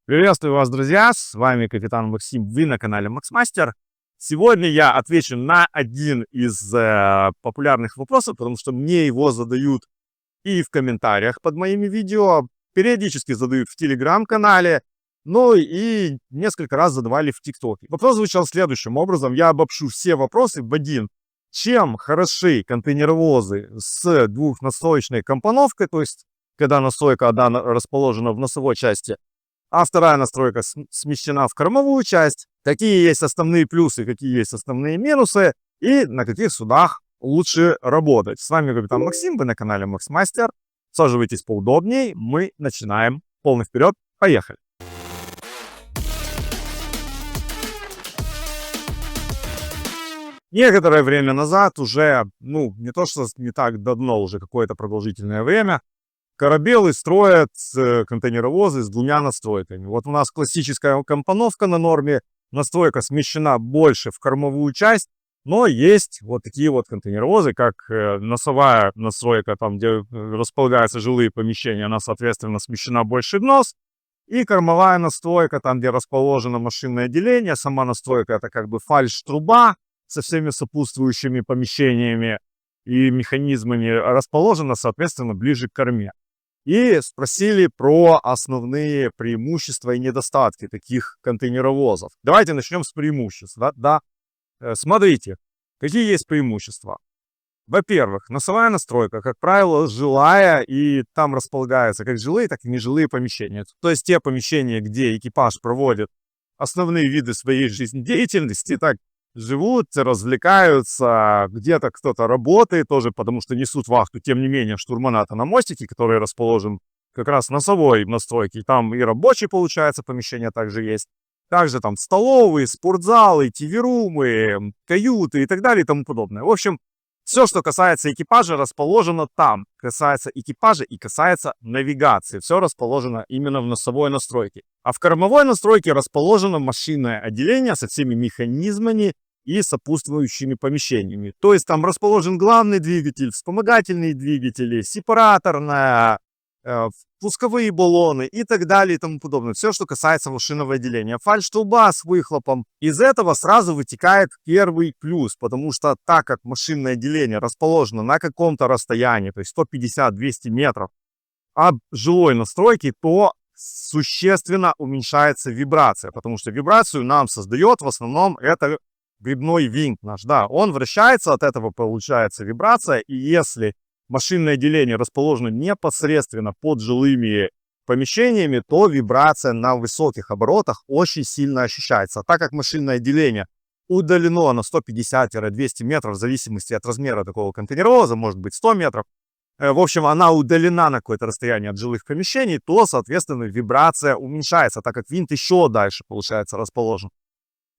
Приветствую вас, друзья! С вами капитан Максим, вы на канале Максмастер. Сегодня я отвечу на один из популярных вопросов, потому что мне его задают и в комментариях под моими видео, периодически задают в телеграм-канале, ну и несколько раз задавали в ТикТоке. Вопрос звучал следующим образом, я обобщу все вопросы в один. Чем хороши контейнеровозы с двухнастроечной компоновкой, то есть когда настойка одна расположена в носовой части, а вторая настройка смещена в кормовую часть, какие есть основные плюсы, какие есть основные минусы и на каких судах лучше работать. С вами капитан Максим, вы на канале Максмастер. Саживайтесь поудобнее, мы начинаем. Полный вперед, поехали! Некоторое время назад, уже, не то что не так давно, уже какое-то продолжительное время, корабелы строят контейнеровозы с двумя настройками. Вот у нас классическая компоновка на норме, настройка смещена больше в кормовую часть, но есть вот такие вот контейнеровозы, как носовая настройка, там где располагаются жилые помещения, она соответственно смещена больше в нос, и кормовая настройка, там где расположено машинное отделение, сама настройка это как бы фальш-труба со всеми сопутствующими помещениями и механизмами, расположена соответственно ближе к корме. И спросили про основные преимущества и недостатки таких контейнеровозов. Давайте начнем с преимуществ. Смотрите, какие есть преимущества. Во-первых, носовая настройка, как правило, жилая, и там располагаются как жилые, так и нежилые помещения. То есть те помещения, где экипаж проводит основные виды своей жизнедеятельности, так живут, развлекаются, где-то кто-то работает тоже, потому что несут вахту. Тем не менее, штурмана-то на мостике, который расположен как раз носовой настройки, там и рабочий, получается, помещения также есть. Также там столовые, спортзалы, ТВ-румы, каюты и так далее и тому подобное. В общем, все, что касается экипажа, расположено там. Касается экипажа и касается навигации. Все расположено именно в носовой настройке. А в кормовой настройке расположено машинное отделение со всеми механизмами и сопутствующими помещениями. То есть там расположен главный двигатель, вспомогательные двигатели, сепараторная, пусковые баллоны и так далее и тому подобное. Все, что касается машинного отделения. Фальш-труба с выхлопом. Из этого сразу вытекает первый плюс, потому что так как машинное отделение расположено на каком-то расстоянии, то есть 150-200 метров от жилой настройки, то существенно уменьшается вибрация, потому что вибрацию нам создает в основном это грибной винт наш. Да, он вращается, от этого получается вибрация, и если машинное отделение расположено непосредственно под жилыми помещениями, то вибрация на высоких оборотах очень сильно ощущается. А так как машинное отделение удалено на 150-200 метров, в зависимости от размера такого контейнеровоза, может быть 100 метров, в общем, она удалена на какое-то расстояние от жилых помещений, то, соответственно, вибрация уменьшается, так как винт еще дальше, получается, расположен.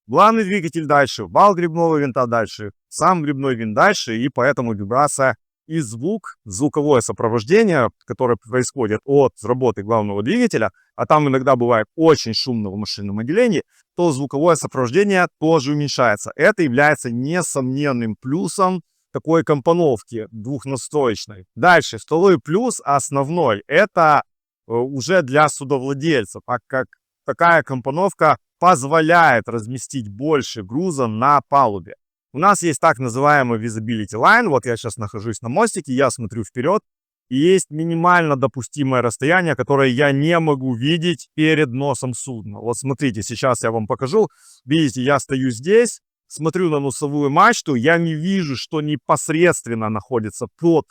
Главный двигатель дальше, вал грибного винта дальше, сам грибной винт дальше, и поэтому вибрация и звуковое сопровождение, которое происходит от работы главного двигателя, а там иногда бывает очень шумно в машинном отделении, то звуковое сопровождение тоже уменьшается. Это является несомненным плюсом такой компоновки двухнастроечной. Дальше, второй плюс основной, это уже для судовладельцев, так как такая компоновка позволяет разместить больше груза на палубе. У нас есть так называемый visibility line, вот я сейчас нахожусь на мостике, я смотрю вперед, и есть минимально допустимое расстояние, которое я не могу видеть перед носом судна. Вот смотрите, сейчас я вам покажу, видите, я стою здесь, смотрю на носовую мачту, я не вижу, что непосредственно находится под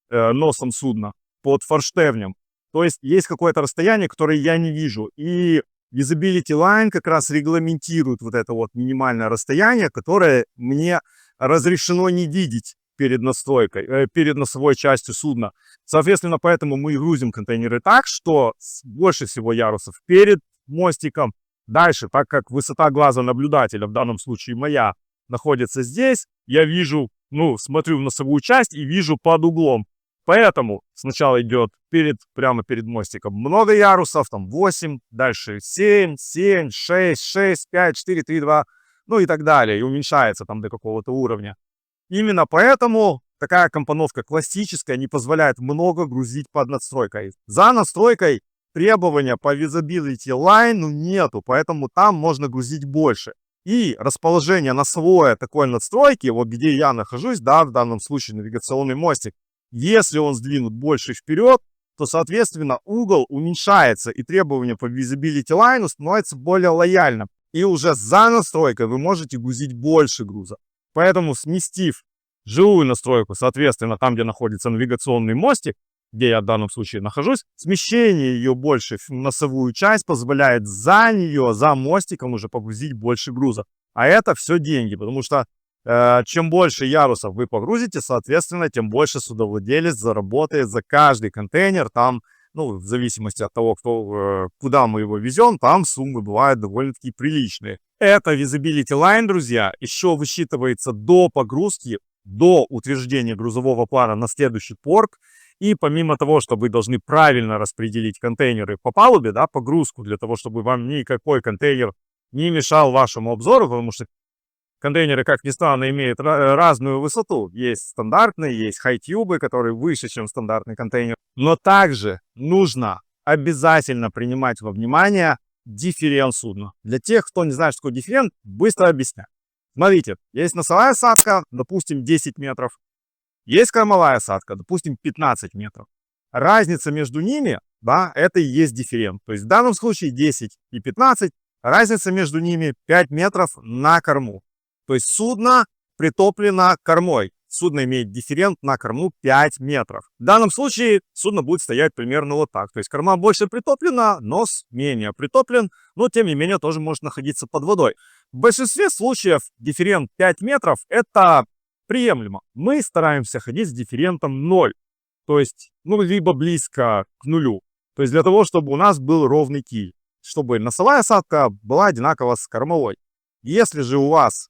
носом судна, под форштевнем. То есть какое-то расстояние, которое я не вижу. И Visibility Line как раз регламентирует вот это вот минимальное расстояние, которое мне разрешено не видеть перед настройкой, перед носовой частью судна. Соответственно, поэтому мы грузим контейнеры так, что больше всего ярусов перед мостиком. Дальше, так как высота глаза наблюдателя, в данном случае моя, находится здесь, я вижу, смотрю в носовую часть и вижу под углом. Поэтому сначала идет прямо перед мостиком много ярусов, там 8, дальше 7, 7, 6, 6, 5, 4, 3, 2, и так далее. И уменьшается там до какого-то уровня. Именно поэтому такая компоновка классическая не позволяет много грузить под надстройкой. За надстройкой требования по Visibility Line нету, поэтому там можно грузить больше. И расположение носовое такой надстройки, вот где я нахожусь, да, в данном случае навигационный мостик, если он сдвинут больше вперед, то, соответственно, угол уменьшается, и требование по Visibility Line становится более лояльным. И уже за настройкой вы можете грузить больше груза. Поэтому, сместив жилую настройку, соответственно, там, где находится навигационный мостик, где я в данном случае нахожусь, смещение ее больше в носовую часть позволяет за нее, за мостиком уже погрузить больше груза. А это все деньги, потому что чем больше ярусов вы погрузите, соответственно, тем больше судовладелец заработает за каждый контейнер. Там, в зависимости от того, куда мы его везем, там суммы бывают довольно-таки приличные. Это Visibility Line, друзья, еще высчитывается до погрузки, до утверждения грузового плана на следующий порт. И помимо того, что вы должны правильно распределить контейнеры по палубе, да, погрузку, для того, чтобы вам никакой контейнер не мешал вашему обзору, потому что контейнеры, как ни странно, имеют разную высоту. Есть стандартные, есть хай-тюбы, которые выше, чем стандартный контейнер. Но также нужно обязательно принимать во внимание дифферент судна. Для тех, кто не знает, что такое дифферент, быстро объясняю. Смотрите, есть носовая осадка, допустим, 10 метров. Есть кормовая осадка, допустим, 15 метров. Разница между ними, да, это и есть дифферент. То есть в данном случае 10 и 15, разница между ними 5 метров на корму. То есть судно притоплено кормой. Судно имеет дифферент на корму 5 метров. В данном случае судно будет стоять примерно вот так. То есть корма больше притоплена, нос менее притоплен, но тем не менее тоже может находиться под водой. В большинстве случаев дифферент 5 метров это приемлемо. Мы стараемся ходить с дифферентом 0. То есть, либо близко к нулю. То есть для того, чтобы у нас был ровный киль. Чтобы носовая осадка была одинакова с кормовой. Если же у вас,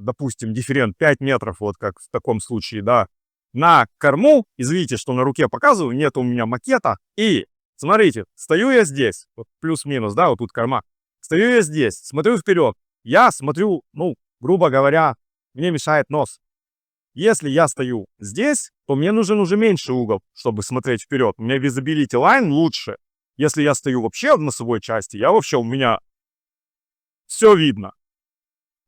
допустим, дифферент 5 метров, вот как в таком случае, да, на корму, извините, что на руке показываю, нет у меня макета, и, смотрите, стою я здесь, вот плюс-минус, да, вот тут корма, стою я здесь, смотрю вперед, я смотрю, грубо говоря, мне мешает нос. Если я стою здесь, то мне нужен уже меньше угол, чтобы смотреть вперед, у меня Visibility Line лучше. Если я стою вообще в носовой части, у меня все видно.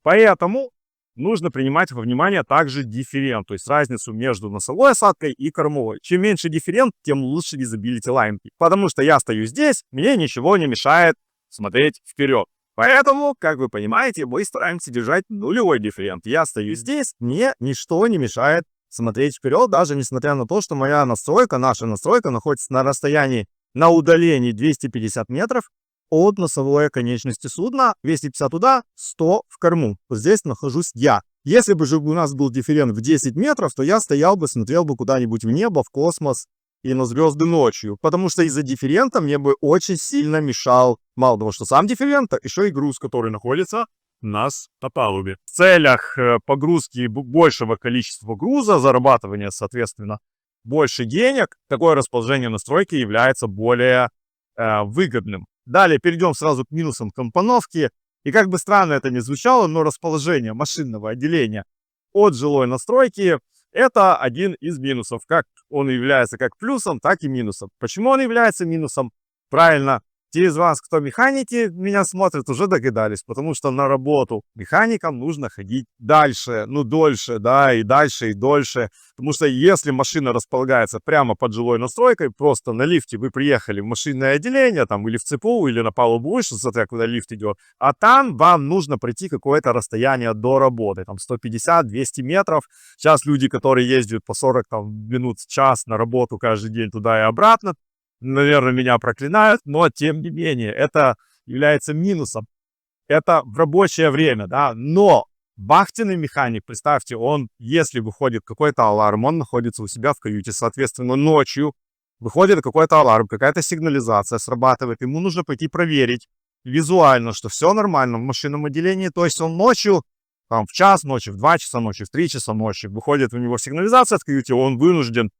Поэтому нужно принимать во внимание также дифферент, то есть разницу между носовой осадкой и кормовой. Чем меньше дифферент, тем лучше Visibility Line. Потому что я стою здесь, мне ничего не мешает смотреть вперед. Поэтому, как вы понимаете, мы стараемся держать нулевой дифферент. Я стою здесь, мне ничто не мешает смотреть вперед, даже несмотря на то, что моя настройка, наша настройка находится на расстоянии, на удалении 250 метров от носовой конечности судна, 250 туда, 100 в корму. Вот здесь нахожусь я. Если бы же у нас был дифферент в 10 метров, то я стоял бы, смотрел бы куда-нибудь в небо, в космос и на звезды ночью. Потому что из-за дифферента мне бы очень сильно мешал, мало того, что сам дифферент, еще и груз, который находится у нас на палубе. В целях погрузки большего количества груза, зарабатывания, соответственно, больше денег, такое расположение настройки является более выгодным. Далее перейдем сразу к минусам компоновки. И как бы странно это ни звучало, но расположение машинного отделения от жилой настройки — это один из минусов. Как он является как плюсом, так и минусом. Почему он является минусом? Правильно, те из вас, кто механики меня смотрят, уже догадались, потому что на работу механикам нужно ходить дальше, дольше, да, и дальше, и дольше. Потому что если машина располагается прямо под жилой настройкой, просто на лифте вы приехали в машинное отделение, там, или в ЦПУ, или на палубу выше, смотря куда лифт идет, а там вам нужно пройти какое-то расстояние до работы, там, 150-200 метров. Сейчас люди, которые ездят по 40 минут в час на работу каждый день туда и обратно, наверное, меня проклинают, но тем не менее, это является минусом. Это в рабочее время, да, но вахтенный механик, представьте, он, если выходит какой-то аларм, он находится у себя в каюте, соответственно, ночью выходит какой-то аларм, какая-то сигнализация срабатывает, ему нужно пойти проверить визуально, что все нормально в машинном отделении, то есть он ночью, там, в час ночи, в 2 часа ночи, в 3 часа ночи, выходит у него сигнализация в каюте, он вынужден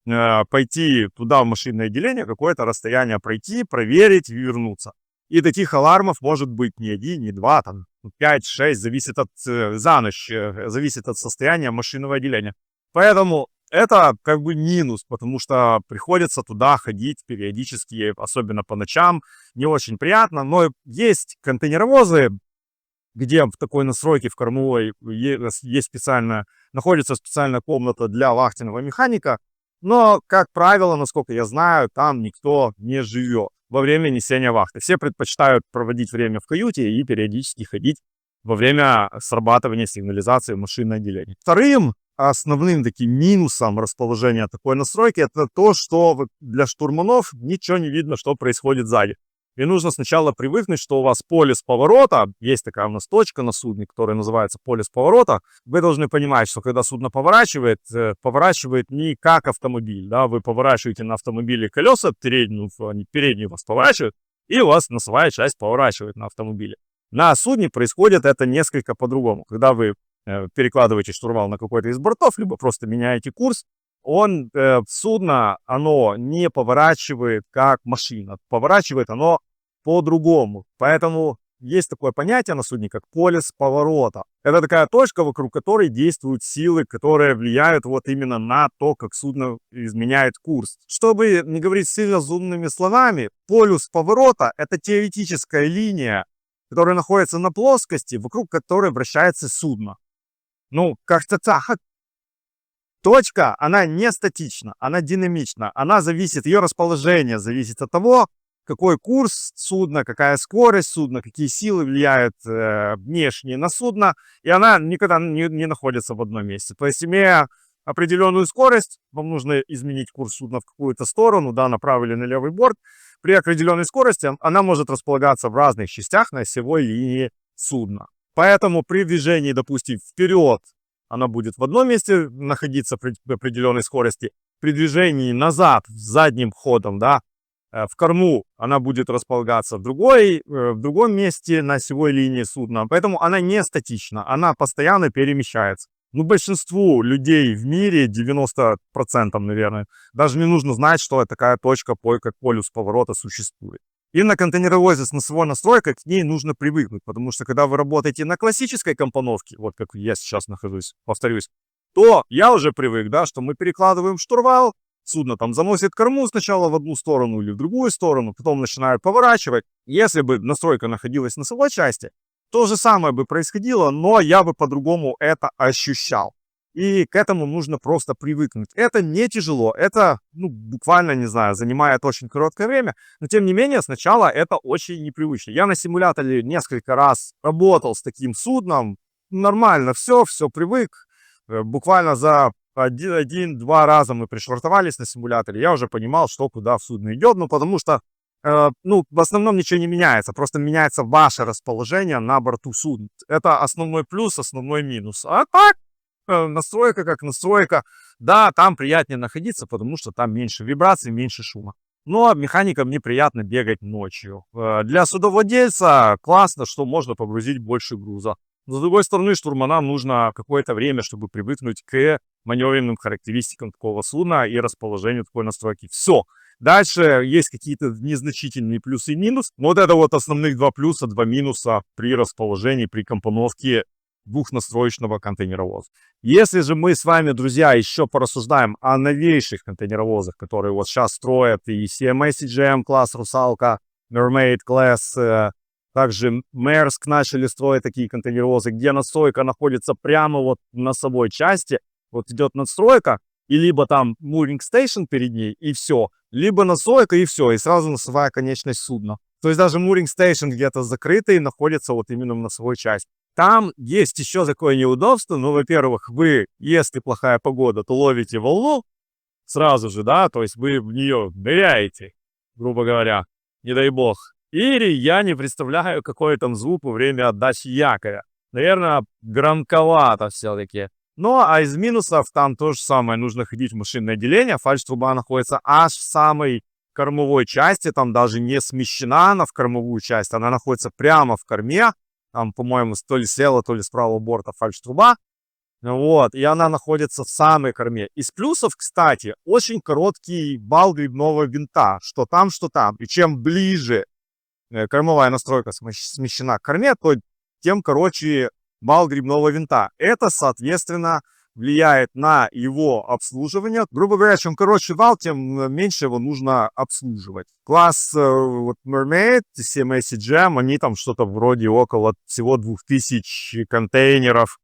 пойти туда, в машинное отделение, какое-то расстояние пройти, проверить и вернуться. И таких алармов может быть не один, не два, там, 5-6, зависит от, за ночь, зависит от состояния машинного отделения. Поэтому это как бы минус, потому что приходится туда ходить периодически, особенно по ночам, не очень приятно. Но есть контейнеровозы, где в такой настройке в кормовой есть специальная, находится специальная комната для вахтенного механика, но, как правило, насколько я знаю, там никто не живет во время несения вахты. Все предпочитают проводить время в каюте и периодически ходить во время срабатывания сигнализации в машинное отделение. Вторым основным таким минусом расположения такой настройки это то, что для штурманов ничего не видно, что происходит сзади. И нужно сначала привыкнуть, что у вас полис поворота, есть такая у нас точка на судне, которая называется полис поворота. Вы должны понимать, что когда судно поворачивает, поворачивает не как автомобиль, да, вы поворачиваете на автомобиле колеса, передние у вас поворачивают, и у вас носовая часть поворачивает на автомобиле. На судне происходит это несколько по-другому. Когда вы перекладываете штурвал на какой-то из бортов, либо просто меняете курс, судно, оно не поворачивает как машина, поворачивает оно по-другому. Поэтому есть такое понятие на судне, как полис поворота. Это такая точка, вокруг которой действуют силы, которые влияют вот именно на то, как судно изменяет курс. Чтобы не говорить сильно умными словами, полюс поворота — это теоретическая линия, которая находится на плоскости, вокруг которой вращается судно. Ну, как-то так. Точка, она не статична, она динамична. Она зависит, ее расположение зависит от того, какой курс судна, какая скорость судна, какие силы влияют внешние на судно. И она никогда не находится в одном месте. То есть, имея определенную скорость, вам нужно изменить курс судна в какую-то сторону, да, на правый или на левый борт. При определенной скорости она может располагаться в разных частях на осевой линии судна. Поэтому при движении, допустим, вперед, она будет в одном месте находиться при определенной скорости. При движении назад, задним ходом, да, в корму она будет располагаться в другом месте на осевой линии судна. Поэтому она не статична, она постоянно перемещается. Ну, большинству людей в мире, 90%, наверное, даже не нужно знать, что такая точка, как полюс поворота существует. И на контейнеровозе с носовой настройкой к ней нужно привыкнуть, потому что когда вы работаете на классической компоновке, вот как я сейчас нахожусь, повторюсь, то я уже привык, да, что мы перекладываем штурвал, судно там заносит корму сначала в одну сторону или в другую сторону, потом начинают поворачивать. Если бы настройка находилась в носовой части, то же самое бы происходило, но я бы по-другому это ощущал. И к этому нужно просто привыкнуть. Это не тяжело, это, буквально, не знаю, занимает очень короткое время, но тем не менее сначала это очень непривычно. Я на симуляторе несколько раз работал с таким судном, нормально все привык. Буквально за один-два раза мы пришвартовались на симуляторе, я уже понимал, что куда в судно идет, потому что в основном ничего не меняется, просто меняется ваше расположение на борту судна. Это основной плюс, основной минус. А так, настройка как настройка. Да, там приятнее находиться, потому что там меньше вибраций, меньше шума. Но механикам неприятно бегать ночью. Для судовладельца классно, что можно погрузить больше груза. Но с другой стороны, штурманам нужно какое-то время, чтобы привыкнуть к маневренным характеристикам такого судна и расположению такой настройки. Все. Дальше есть какие-то незначительные плюсы и минусы. Но вот это вот основных два плюса, два минуса при расположении, при компоновке двухнастроечного контейнеровоза. Если же мы с вами, друзья, еще порассуждаем о новейших контейнеровозах, которые вот сейчас строят, и CMA CGM класс «Русалка», Mermaid класс, также Maersk начали строить такие контейнеровозы, где настройка находится прямо вот в носовой части. Вот идет надстройка, и либо там mooring station перед ней, и все, либо настройка, и все, и сразу носовая конечность судна. То есть даже mooring station где-то закрытый находится вот именно в носовой части. Там есть еще такое неудобство, во-первых, вы, если плохая погода, то ловите волну сразу же, да, то есть вы в нее ныряете, грубо говоря, не дай бог. Или я не представляю, какой там звук во время отдачи якоря. Наверное, громковато все-таки. Ну, а из минусов там то же самое. Нужно ходить в машинное отделение. Фальш-труба находится аж в самой кормовой части. Там даже не смещена она в кормовую часть. Она находится прямо в корме. Там, по-моему, то ли слева, то ли с правого борта фальш-труба. Вот, и она находится в самой корме. Из плюсов, кстати, очень короткий бал грибного винта. Что там, что там. И чем ближе кормовая настройка смещена к корме, то тем короче бал грибного винта. Это, соответственно, влияет на его обслуживание. Грубо говоря, чем короче вал, тем меньше его нужно обслуживать. Класс вот Mermaid, CMA CGM, они там что-то вроде около всего 2000 контейнеров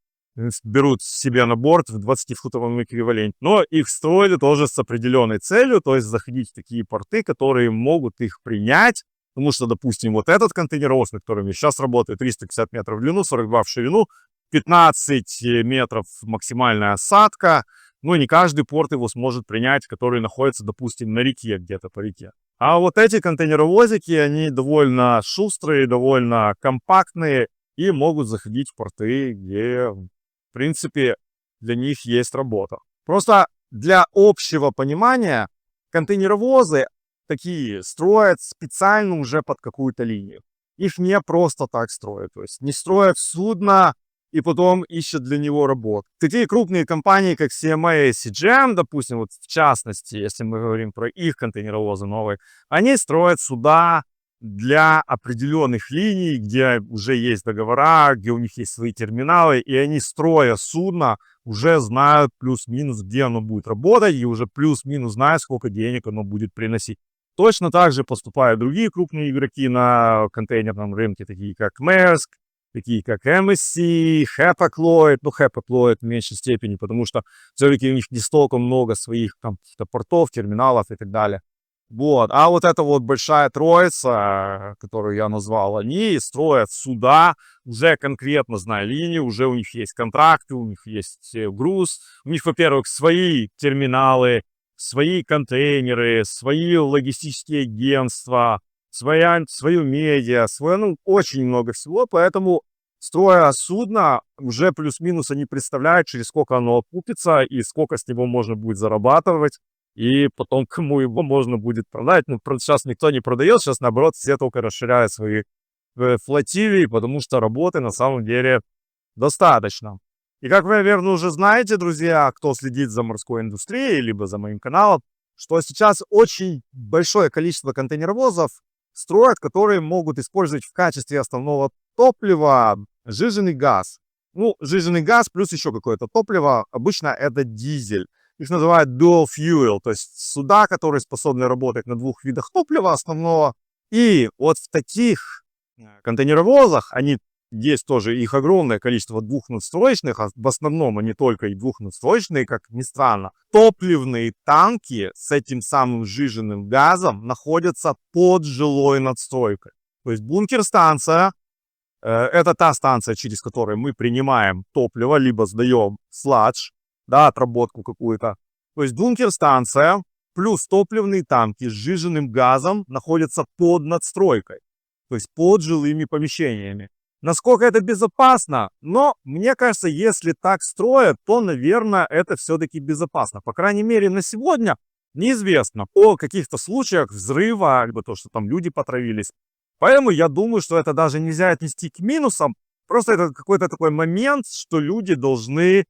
берут себе на борт в 20-футовом эквиваленте. Но их строили тоже с определенной целью, то есть заходить в такие порты, которые могут их принять. Потому что, допустим, вот этот контейнеровоз, на котором я сейчас работаю, 350 метров в длину, 42 в ширину, 15 метров максимальная осадка. Ну, не каждый порт его сможет принять, который находится, допустим, на реке, где-то по реке. А вот эти контейнеровозики, они довольно шустрые, довольно компактные и могут заходить в порты, где, в принципе, для них есть работа. Просто для общего понимания контейнеровозы такие строят специально уже под какую-то линию. Их не просто так строят. То есть не строят судно и потом ищут для него работу. Такие крупные компании, как CMA и CGM, допустим, вот в частности, если мы говорим про их контейнеровозы новые, они строят суда для определенных линий, где уже есть договора, где у них есть свои терминалы, и они, строя судно, уже знают плюс-минус, где оно будет работать, и уже плюс-минус знают, сколько денег оно будет приносить. Точно так же поступают другие крупные игроки на контейнерном рынке, такие как Maersk, такие как MSC, Hapag-Lloyd. Ну, Hapag-Lloyd в меньшей степени, потому что все-таки у них не столько много своих там каких-то портов, терминалов и так далее. Вот. А вот эта вот большая троица, которую я назвал, они строят суда, уже конкретно зная линию, уже у них есть контракты, у них есть груз. У них, во-первых, свои терминалы, свои контейнеры, свои логистические агентства, свою медиа, ну, очень много всего. Поэтому, строя судно, уже плюс-минус они представляют, через сколько оно окупится и сколько с него можно будет зарабатывать. И потом, кому его можно будет продать. Ну, сейчас никто не продает, сейчас, наоборот, все только расширяют свои флотилии, потому что работы на самом деле достаточно. И как вы, наверное, уже знаете, друзья, кто следит за морской индустрией, либо за моим каналом, что сейчас очень большое количество контейнеровозов строят, которые могут использовать в качестве основного топлива сжиженный газ. Ну, сжиженный газ плюс еще какое-то топливо, обычно это дизель. Их называют dual fuel, то есть суда, которые способны работать на двух видах топлива основного. И вот в таких контейнеровозах, они есть тоже их огромное количество двухнадстроечных, а в основном они только и двухнадстроечные, как ни странно. Топливные танки с этим самым сжиженным газом находятся под жилой надстройкой. То есть бункер-станция, это та станция, через которую мы принимаем топливо, либо сдаем сладж, да, отработку какую-то. То есть бункер-станция плюс топливные танки с сжиженным газом находятся под надстройкой, то есть под жилыми помещениями. Насколько это безопасно? Но мне кажется, если так строят, то, наверное, это все-таки безопасно. По крайней мере, на сегодня неизвестно о каких-то случаях взрыва, либо то, что там люди потравились. Поэтому я думаю, что это даже нельзя отнести к минусам. Просто это какой-то такой момент, что люди должны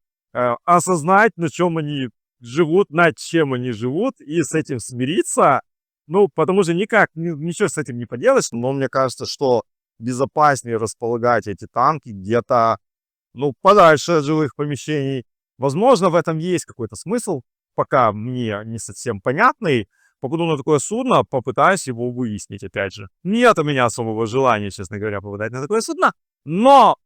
осознать, на чем они живут, над чем они живут, и с этим смириться. Ну, потому что никак, ничего с этим не поделаешь, но мне кажется, что безопаснее располагать эти танки где-то, ну, подальше от жилых помещений. Возможно, в этом есть какой-то смысл, пока мне не совсем понятный. Попаду на такое судно, попытаюсь его выяснить, опять же. Нет у меня особого желания, честно говоря, попадать на такое судно, но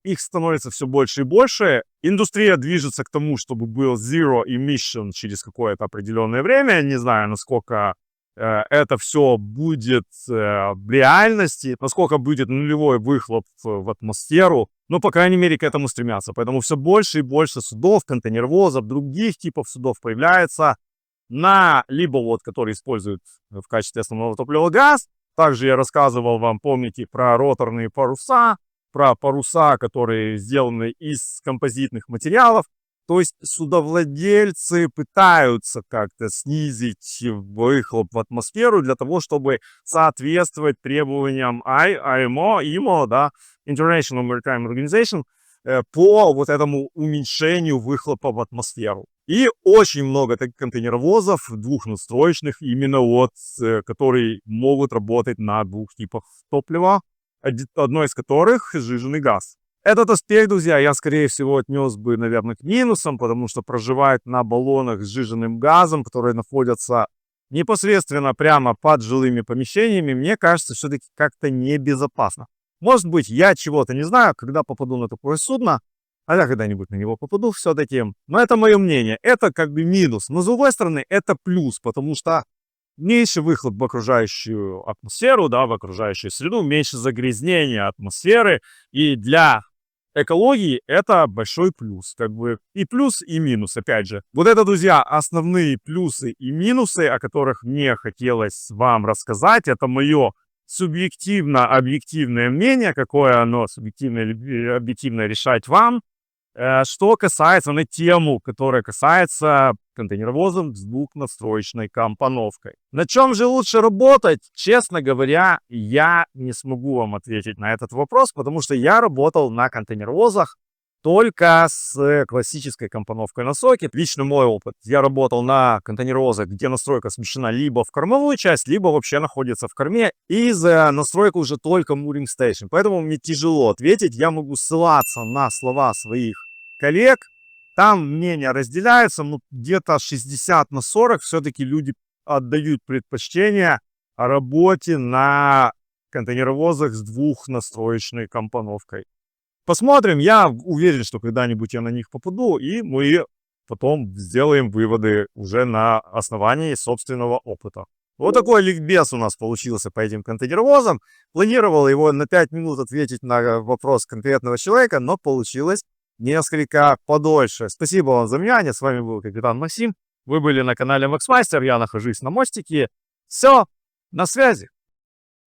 их становится все больше и больше. Индустрия движется к тому, чтобы был zero emission через какое-то определенное время. Не знаю, насколько это все будет в реальности, насколько будет нулевой выхлоп в атмосферу. Но, по крайней мере, к этому стремятся. Поэтому все больше и больше судов, контейнеровозов, других типов судов появляется. либо вот, который используют в качестве основного топлива газ. Также я рассказывал вам, помните, про роторные паруса, про паруса, которые сделаны из композитных материалов. То есть судовладельцы пытаются как-то снизить выхлоп в атмосферу для того, чтобы соответствовать требованиям IMO, да, International Maritime Organization, по вот этому уменьшению выхлопа в атмосферу. И очень много таких контейнеровозов двухнастроечных, именно вот, которые могут работать на двух типах топлива, одно из которых сжиженный газ. Этот аспект, друзья, я, скорее всего, отнес бы, наверное, к минусам, потому что проживать на баллонах с сжиженным газом, которые находятся непосредственно прямо под жилыми помещениями, мне кажется, все-таки как-то небезопасно. Может быть, я чего-то не знаю, когда попаду на такое судно, а я когда-нибудь на него попаду все-таки. Но это мое мнение. Это как бы минус. Но с другой стороны, это плюс, потому что меньше выхлоп в окружающую атмосферу, да, в окружающую среду, меньше загрязнения атмосферы. И для экологии это большой плюс. Как бы и плюс, и минус, опять же. Вот это, друзья, основные плюсы и минусы, о которых мне хотелось вам рассказать. Это мое субъективно-объективное мнение, какое оно субъективное или объективное решать вам. Что касается на тему, которая касается контейнеровозов с двухнастроечной компоновкой. На чем же лучше работать? Честно говоря, я не смогу вам ответить на этот вопрос, потому что я работал на контейнеровозах только с классической компоновкой на сокет. Лично мой опыт. Я работал на контейнеровозах, где настройка смещена либо в кормовую часть, либо вообще находится в корме. И за настройку уже только mooring station. Поэтому мне тяжело ответить. Я могу ссылаться на слова своих коллег. Там мнения разделяются, но где-то 60/40 все-таки люди отдают предпочтение работе на контейнеровозах с двухнастроечной компоновкой. Посмотрим, я уверен, что когда-нибудь я на них попаду, и мы потом сделаем выводы уже на основании собственного опыта. Вот такой ликбез у нас получился по этим контейнеровозам. Планировал его на 5 минут ответить на вопрос конкретного человека, но получилось несколько подольше. Спасибо вам за внимание. С вами был капитан Максим. Вы были на канале Максмастер. Я нахожусь на мостике. Все, на связи.